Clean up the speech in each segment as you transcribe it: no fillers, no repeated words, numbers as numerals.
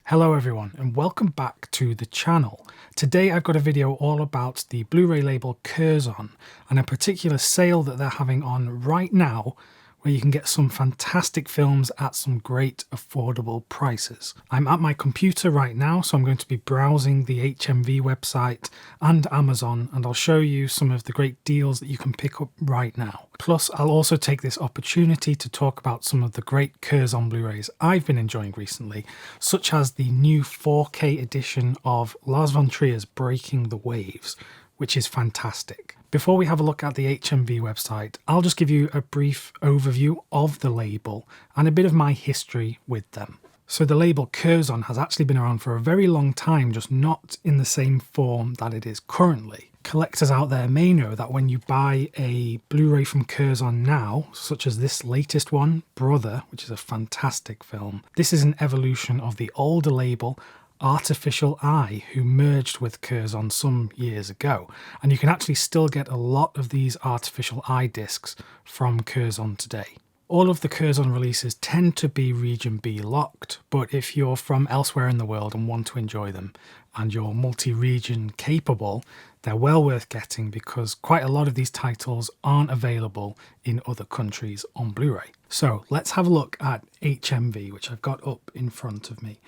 Hello everyone and welcome back to the channel. Today I've got a video all about the Blu-ray label Curzon and a particular sale that they're having on right now where you can get some fantastic films at some great affordable prices. I'm at my computer right now, so I'm going to be browsing the HMV website and Amazon, and I'll show you some of the great deals that you can pick up right now. Plus, I'll also take this opportunity to talk about some of the great Curzon Blu-rays I've been enjoying recently, such as the new 4K edition of Lars von Trier's Breaking the Waves, which is fantastic. Before we have a look at the HMV website, I'll just give you a brief overview of the label and a bit of my history with them. So the label Curzon has actually been around for a very long time, just not in the same form that it is currently. Collectors out there may know that when you buy a Blu-ray from Curzon now, such as this latest one, Brother, which is a fantastic film, this is an evolution of the older label Artificial Eye, who merged with Curzon some years ago, and you can actually still get a lot of these Artificial Eye discs from Curzon today. All of the Curzon releases tend to be Region B locked, but if you're from elsewhere in the world and want to enjoy them, and you're multi-region capable, they're well worth getting because quite a lot of these titles aren't available in other countries on Blu-ray. So let's have a look at HMV, which I've got up in front of me.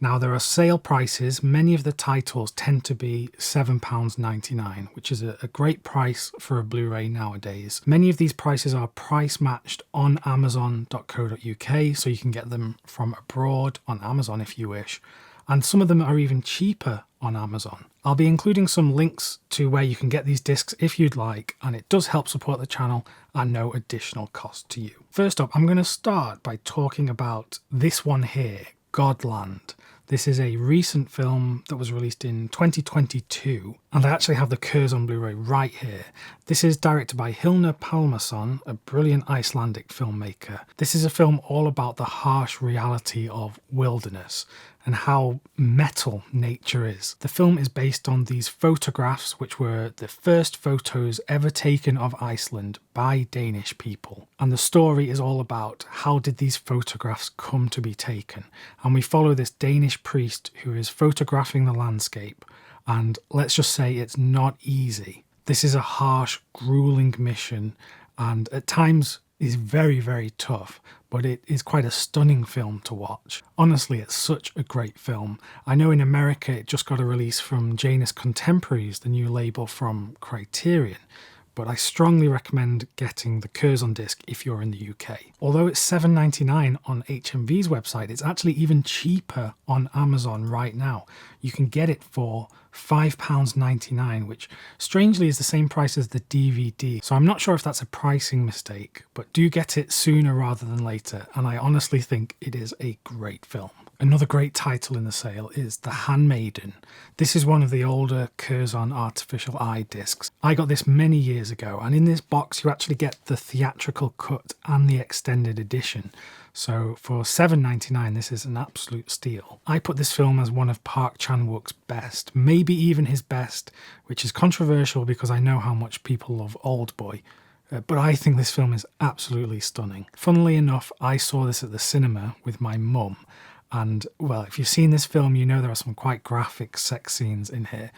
Now there are sale prices. Many of the titles tend to be £7.99, which is a great price for a Blu-ray nowadays. Many of these prices are price matched on amazon.co.uk, so you can get them from abroad on Amazon if you wish. And some of them are even cheaper on Amazon. I'll be including some links to where you can get these discs if you'd like, and it does help support the channel at no additional cost to you. First up, I'm going to start by talking about this one here, Godland. This is a recent film that was released in 2022, and I actually have the Curzon Blu-ray right here. This is directed by Hilna Pálmason, a brilliant Icelandic filmmaker. This is a film all about the harsh reality of wilderness and how metal nature is. The film is based on these photographs, which were the first photos ever taken of Iceland by Danish people. And the story is all about how did these photographs come to be taken. And we follow this Danish priest who is photographing the landscape. And let's just say it's not easy. This is a harsh, grueling mission, and at times is very, very tough, but it is quite a stunning film to watch. Honestly, it's such a great film. I know in America it just got a release from Janus Contemporaries, the new label from Criterion, but I strongly recommend getting the Curzon disc if you're in the UK. Although it's £7.99 on HMV's website, it's actually even cheaper on Amazon right now. You can get it for £5.99, which strangely is the same price as the DVD. So I'm not sure if that's a pricing mistake, but do get it sooner rather than later, and I honestly think it is a great film. Another great title in the sale is The Handmaiden. This is one of the older Curzon Artificial Eye discs. I got this many years ago, and in this box you actually get the theatrical cut and the extended edition. So for £7.99 this is an absolute steal. I put this film as one of Park Chan-wook's best, maybe even his best, which is controversial because I know how much people love Oldboy. But I think this film is absolutely stunning. Funnily enough, I saw this at the cinema with my mum. And, well, if you've seen this film, you know there are some quite graphic sex scenes in here,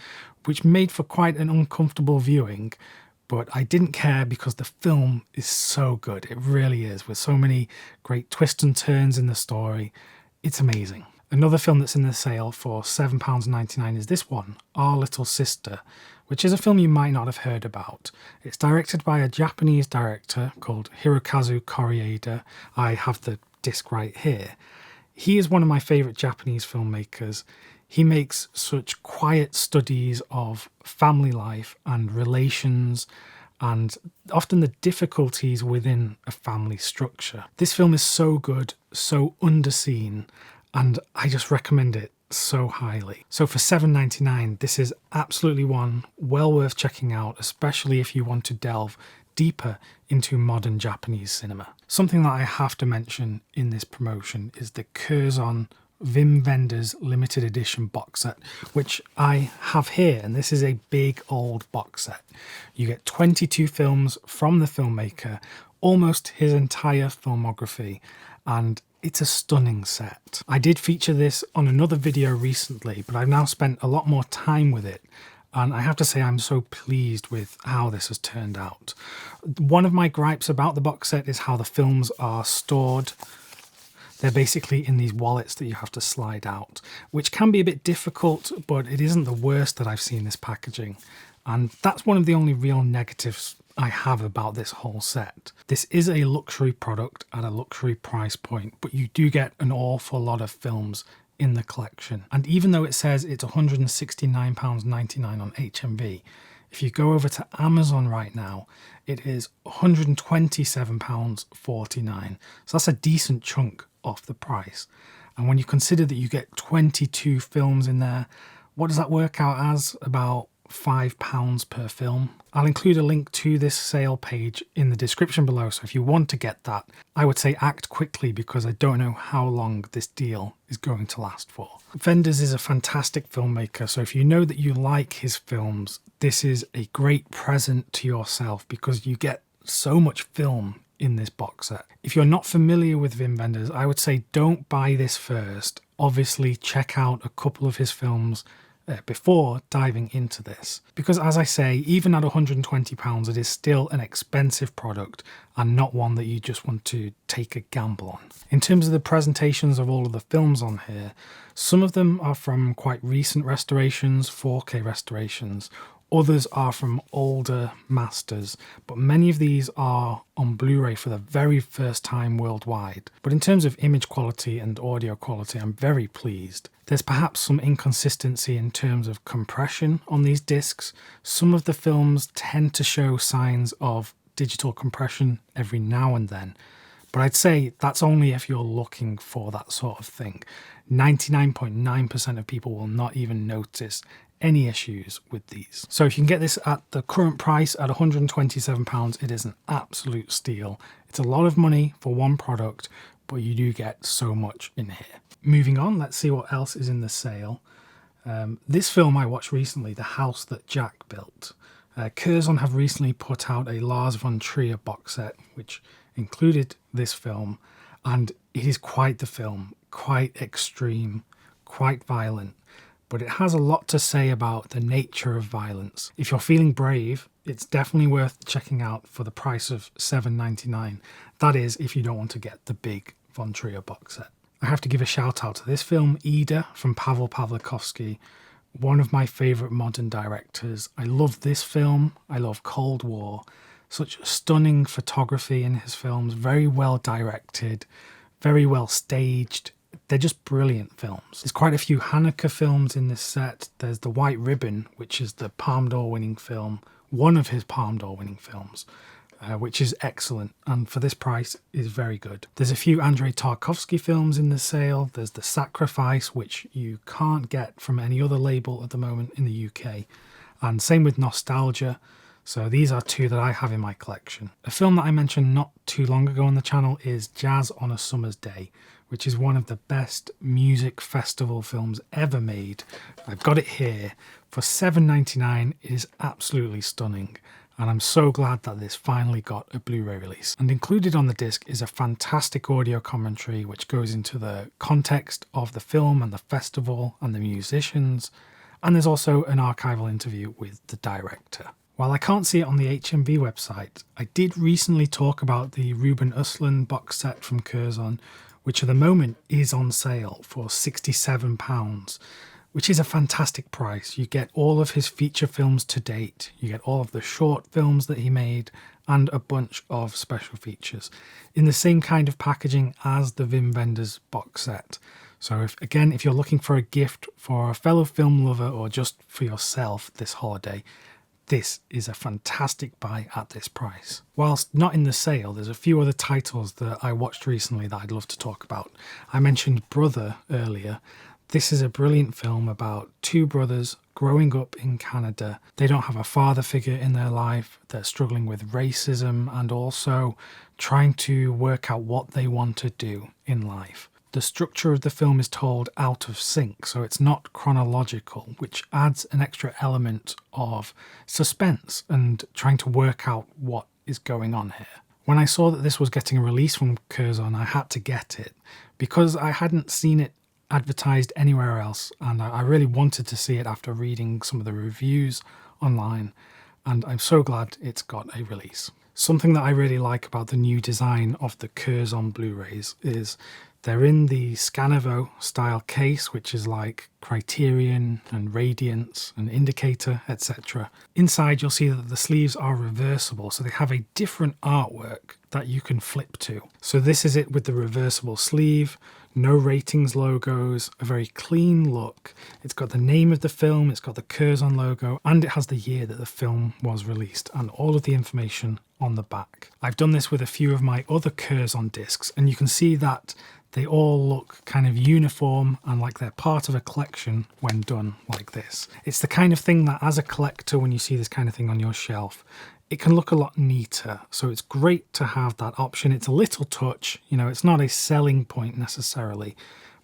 which made for quite an uncomfortable viewing, but I didn't care because the film is so good. It really is, with so many great twists and turns in the story. It's amazing. Another film that's in the sale for £7.99 is this one, Our Little Sister, which is a film you might not have heard about. It's directed by a Japanese director called Hirokazu Koreeda. I have the disc right here. He is one of my favourite Japanese filmmakers. He makes such quiet studies of family life and relations and often the difficulties within a family structure. This film is so good, so underseen, and I just recommend it so highly. So for £7.99, this is absolutely one well worth checking out, especially if you want to delve deeper into modern Japanese cinema. Something that I have to mention in this promotion is the Curzon Wim Wenders limited edition box set, which I have here, and this is a big old box set. You get 22 films from the filmmaker, almost his entire filmography, and It's a stunning set. I did feature this on another video recently, but I've now spent a lot more time with it. And I have to say I'm so pleased with how this has turned out. One of my gripes about the box set is how the films are stored. They're basically in these wallets that you have to slide out, which can be a bit difficult, but it isn't the worst that I've seen this packaging. And that's one of the only real negatives I have about this whole set. This is a luxury product at a luxury price point, but you do get an awful lot of films in the collection. And even though it says it's £169.99 on HMV, if you go over to Amazon right now, it is £127.49. So that's a decent chunk off the price. And when you consider that you get 22 films in there, what does that work out as? About £5 per film. I'll include a link to this sale page in the description below, so if you want to get that, I would say act quickly because I don't know how long this deal is going to last for. Wenders is a fantastic filmmaker, so if you know that you like his films, this is a great present to yourself because you get so much film in this box set. If you're not familiar with Wim Wenders, I would say don't buy this first. Obviously check out a couple of his films before diving into this, because as I say, even at £120 it is still an expensive product and not one that you just want to take a gamble on. In terms of the presentations of all of the films on here, some of them are from quite recent restorations, 4K restorations. Others are from older masters, but many of these are on Blu-ray for the very first time worldwide. But in terms of image quality and audio quality, I'm very pleased. There's perhaps some inconsistency in terms of compression on these discs. Some of the films tend to show signs of digital compression every now and then, but I'd say that's only if you're looking for that sort of thing. 99.9% of people will not even notice any issues with these. So if you can get this at the current price at £127, it is an absolute steal. It's a lot of money for one product, but you do get so much in here. Moving on, let's see what else is in the sale. This film I watched recently, The House That Jack Built. Curzon have recently put out a Lars von Trier box set, which included this film, and it is quite the film, quite extreme, quite violent. But it has a lot to say about the nature of violence. If you're feeling brave, it's definitely worth checking out for the price of £7.99. That is, if you don't want to get the big Von Trier box set. I have to give a shout out to this film, Ida, from Pavel Pawlikowski, one of my favourite modern directors. I love this film. I love Cold War. Such stunning photography in his films, very well directed, very well staged. They're just brilliant films. There's quite a few Haneke films in this set. There's The White Ribbon, which is the Palme d'Or winning film, one of his Palme d'Or winning films, which is excellent, and for this price is very good. There's a few Andrei Tarkovsky films in the sale. There's The Sacrifice, which you can't get from any other label at the moment in the UK, and same with Nostalgia. So these are two that I have in my collection. A film that I mentioned not too long ago on the channel is Jazz on a Summer's Day, which is one of the best music festival films ever made. I've got it here for £7.99. It is absolutely stunning, and I'm so glad that this finally got a Blu-ray release. And included on the disc is a fantastic audio commentary which goes into the context of the film and the festival and the musicians, and there's also an archival interview with the director. While I can't see it on the HMV website, I did recently talk about the Ruben Östlund box set from Curzon, which at the moment is on sale for £67, which is a fantastic price. You get all of his feature films to date, you get all of the short films that he made, and a bunch of special features in the same kind of packaging as the Wim Wenders box set. So if you're looking for a gift for a fellow film lover or just for yourself this holiday, this is a fantastic buy at this price. Whilst not in the sale, there's a few other titles that I watched recently that I'd love to talk about. I mentioned Brother earlier. This is a brilliant film about two brothers growing up in Canada. They don't have a father figure in their life. They're struggling with racism and also trying to work out what they want to do in life. The structure of the film is told out of sync, so it's not chronological, which adds an extra element of suspense and trying to work out what is going on here. When I saw that this was getting a release from Curzon, I had to get it because I hadn't seen it advertised anywhere else, and I really wanted to see it after reading some of the reviews online, and I'm so glad it's got a release. Something that I really like about the new design of the Curzon Blu-rays is they're in the Scanovo style case, which is like Criterion and Radiance and Indicator, etc. Inside you'll see that the sleeves are reversible, so they have a different artwork that you can flip to. So this is it with the reversible sleeve, no ratings logos, a very clean look. It's got the name of the film, it's got the Curzon logo, and it has the year that the film was released and all of the information on the back. I've done this with a few of my other Curzon discs, and you can see that they all look kind of uniform and like they're part of a collection when done like this. It's the kind of thing that as a collector, when you see this kind of thing on your shelf, it can look a lot neater. So it's great to have that option. It's a little touch, you know, it's not a selling point necessarily,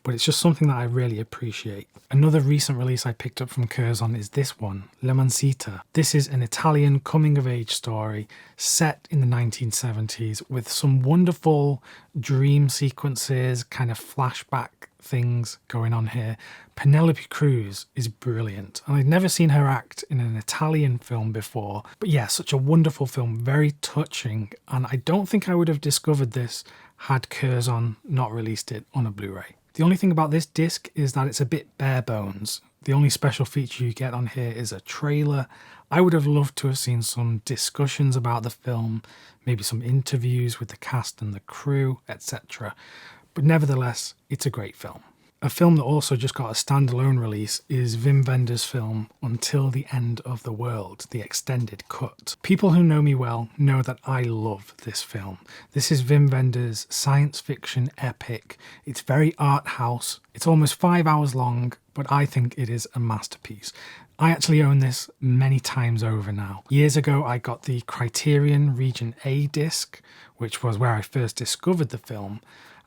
but it's just something that I really appreciate. Another recent release I picked up from Curzon is this one, L'Emancita. This is an Italian coming-of-age story set in the 1970s with some wonderful dream sequences, kind of flashback things going on here. Penelope Cruz is brilliant, and I'd never seen her act in an Italian film before. But yeah, such a wonderful film, very touching, and I don't think I would have discovered this had Curzon not released it on a Blu-ray. The only thing about this disc is that it's a bit bare bones. The only special feature you get on here is a trailer. I would have loved to have seen some discussions about the film, maybe some interviews with the cast and the crew, etc. But nevertheless, it's a great film. A film that also just got a standalone release is Wim Wenders' film Until the End of the World, the extended cut. People who know me well know that I love this film. This is Wim Wenders' science fiction epic. It's very art house. It's almost 5 hours long, but I think it is a masterpiece. I actually own this many times over now. Years ago, I got the Criterion Region A disc, which was where I first discovered the film.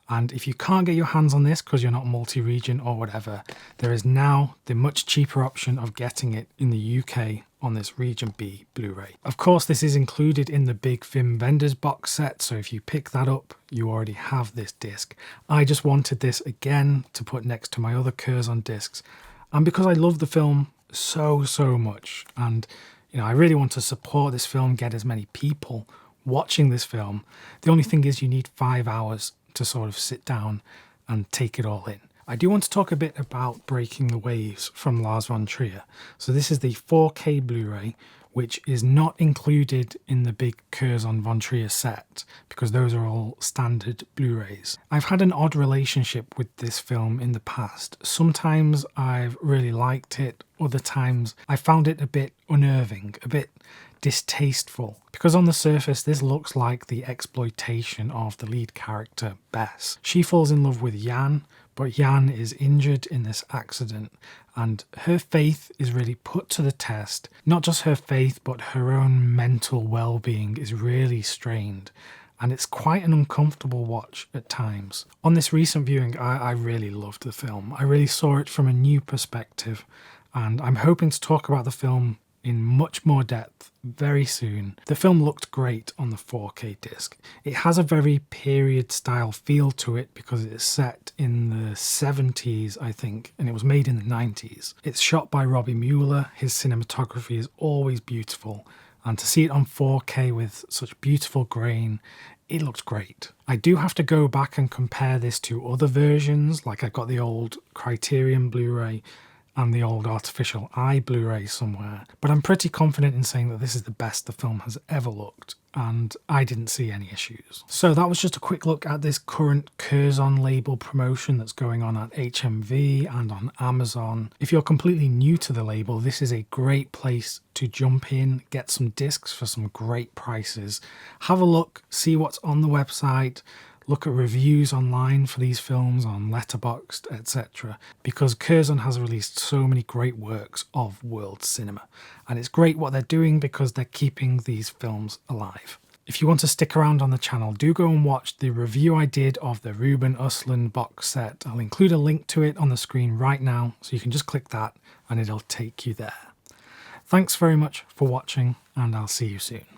And if you can't get your hands on this because you're not multi-region or whatever, there is now the much cheaper option of getting it in the UK on this Region B Blu-ray. Of course, this is included in the big Wim Wenders box set, so if you pick that up, you already have this disc. I just wanted this again to put next to my other Curzon discs, and because I love the film so much, and you know, I really want to support this film, get as many people watching this film. The only thing is you need 5 hours to sort of sit down and take it all in. I do want to talk a bit about Breaking the Waves from Lars von Trier. So this is the 4K Blu-ray, which is not included in the big Curzon von Trier set because those are all standard Blu-rays. I've had an odd relationship with this film in the past. Sometimes I've really liked it, other times I found it a bit unnerving, a bit distasteful, because on the surface this looks like the exploitation of the lead character Bess. She falls in love with Jan, but Jan is injured in this accident, and her faith is really put to the test. Not just her faith, but her own mental well-being is really strained, and it's quite an uncomfortable watch at times. On this recent viewing, I really loved the film. I really saw it from a new perspective, and I'm hoping to talk about the film in much more depth very soon. The film looked great on the 4K disc. It has a very period style feel to it because it's set in the 70s, I think, and it was made in the 90s. It's shot by Robbie Mueller. His cinematography is always beautiful, and to see it on 4K with such beautiful grain, it looks great. I do have to go back and compare this to other versions, like I got the old Criterion Blu-ray and the old Artificial Eye Blu-ray somewhere, but I'm pretty confident in saying that this is the best the film has ever looked, and I didn't see any issues. So that was just a quick look at this current Curzon label promotion that's going on at HMV and on Amazon. If you're completely new to the label, this is a great place to jump in, get some discs for some great prices. Have a look, see what's on the website, look at reviews online for these films on Letterboxd, etc. because Curzon has released so many great works of world cinema. And it's great what they're doing because they're keeping these films alive. If you want to stick around on the channel, do go and watch the review I did of the Ruben Östlund box set. I'll include a link to it on the screen right now, so you can just click that and it'll take you there. Thanks very much for watching, and I'll see you soon.